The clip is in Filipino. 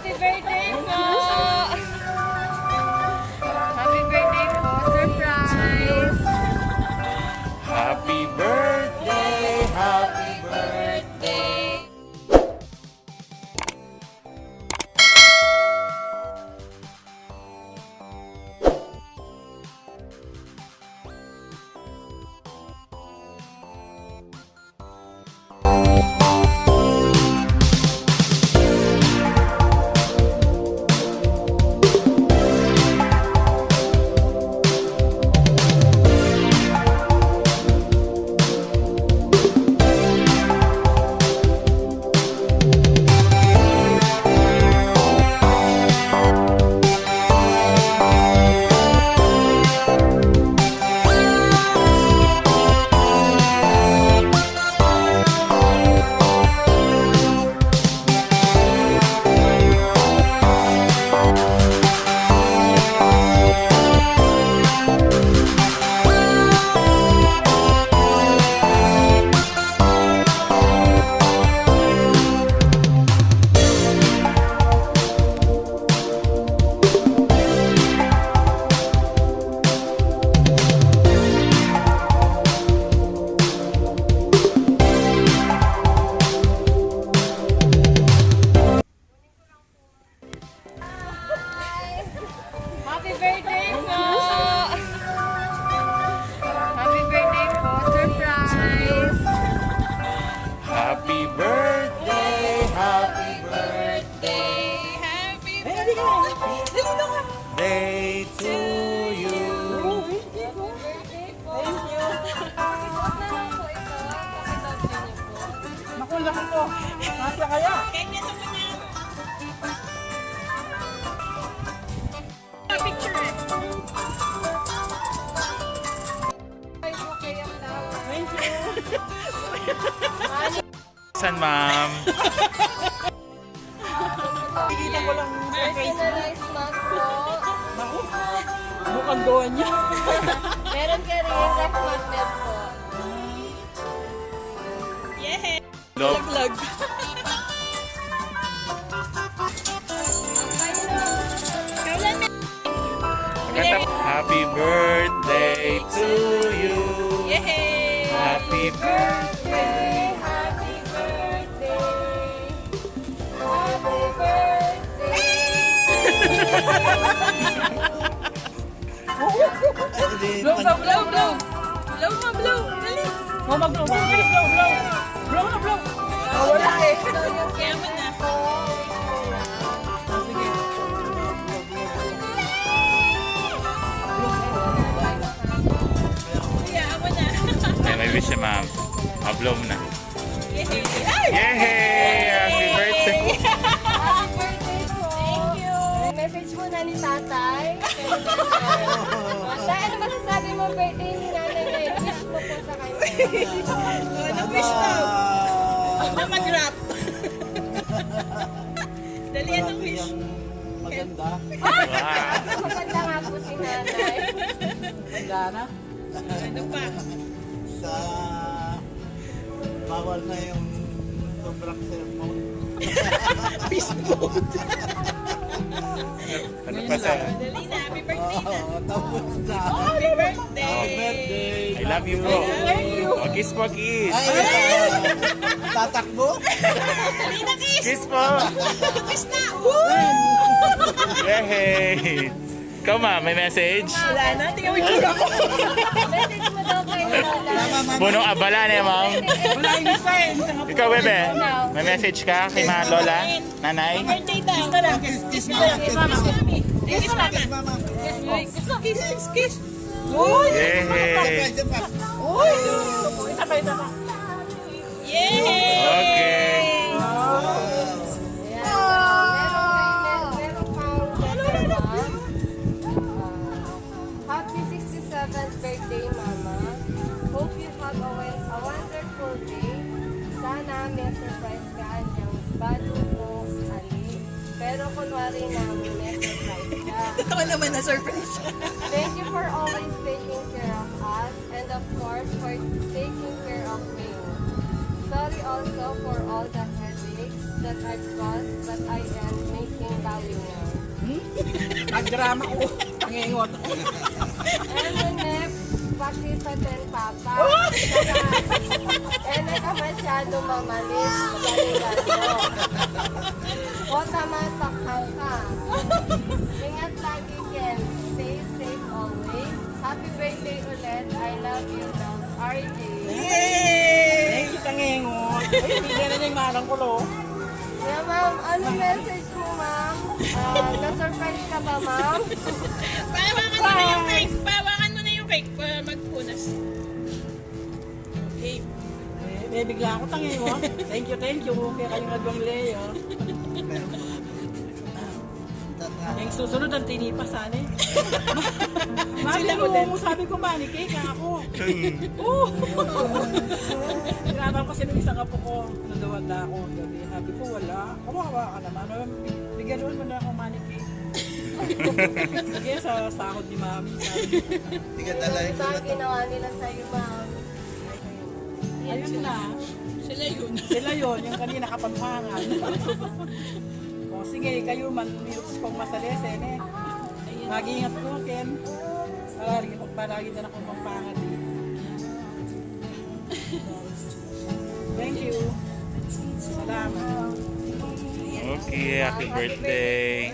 Happy birthday po! Happy birthday po! Surprise! Happy birthday! Happy birthday! Happy birthday po! Happy birthday po! Surprise! Happy birthday! Happy birthday! Happy birthday! Day to you! Thank you! Thank you! Isuot na lang po ito. Pakilog niyo po. Makulang ko. Nasa kaya? Kanya naman yan. Picture eh. Ay, okay ang tawa. Thank you. San, ma'am? Nakikita ko lang sa Facebook. Personalized mug po. Naku, mukhang doon niya. Meron ka rin ref magnet po. Log. Vlog. Happy birthday to you! Happy birthday! Happy birthday! Happy birthday! Blow, blow, blow, blow. Blow na, blow. Dali. Oh, mag-blow. Mag-blow, blow, blow. Blow na, blow. Ah, wala eh. Kaya mo na. Sige. May wish siya, ma'am. Ma-blow mo na. Yay! Yay! Happy birthday! Happy birthday po! Thank you! Message mo na ni tatay. Tay, ano masasabi mo birthday ni nanay ngayon? Wish mo po sa kanya. Ano wish mo? Na mag-rap. Dali, anong wish? Maganda. Maganda nga po si nanay. Maganda na? Ano pa? Sa bawal na yung sobrang cellphone. Ano pa sa... Dali na, happy birthday na. Oo, tapos na. Happy birthday! Happy birthday. I love you, bro. Oh, kiss po, kiss. Ay, tatakbo? Dali na, kiss! Kiss po. Kiss na! Yay! Ikaw, ma'am, may message? Wala na, tingnan mo yung tsura ko. Message mo daw kay Lola. Punong abala niya, ma'am. Wala yung isa eh. Ikaw, bebe, may message ka kay mga lola, nanay? Birthday daw. Kiss na lang. Kiss mo lang. Kiss mo lang. Kiss na lang. Mama. Kiss, kiss. Uy! Yay! Isa pa. Uy! Isa pa, isa pa. Okay. Happy 67th birthday, Mama. Hope you have a wonderful day. Sana may surprise ka niyang bago mo ali. Pero kunwari na may surprise ka. Ito naman na surprise. Thank you for always taking care of us and of course for taking care of me. Sorry also for all the headaches that I've caused, but I am making bowing now. Nag-drama ko. Pangingot. Emonep, pakipaten papa. Ene ka masyado mamalis, galigado. Kota matakhang ka. Ingat lagi, Ken. Stay safe always. Happy birthday ulit. I love you, love, RJ. Thank you, Tangingot. Ay, bigyan na niya yung manang kulo. Yeah, ma'am. Ano message mo, ma'am? Na-surprise ka ba, ma'am? Pawakan mo na yung cake. Pawakan mo na yung cake para magpunas. Okay. May bigla ako Tangingot. Thank you. Kaya kayong nagwang Leo. Yung susunod ang tinipa sana eh. Mami, sabi ko ba, ni cake ako. Oo. Tinatanong ko sino isang apo ko. Nadawanda ako ang gabi. Sabi ko wala. Kawawa ka naman. Bigyan mo na ako money cake. Sige, sa sahod ni Mami. Hindi ka dalahin ko Ito na ang ginawa nila sa'yo, ma'am. Ayun na. Sila yun. Sila yun, yung kanina kapampangan. O sige, kayo man, minutes kong masalesen eh. Mag-ingat ko, Ken. Palagi na akong pampangan eh. Thank you. Salamat. Okay, happy birthday.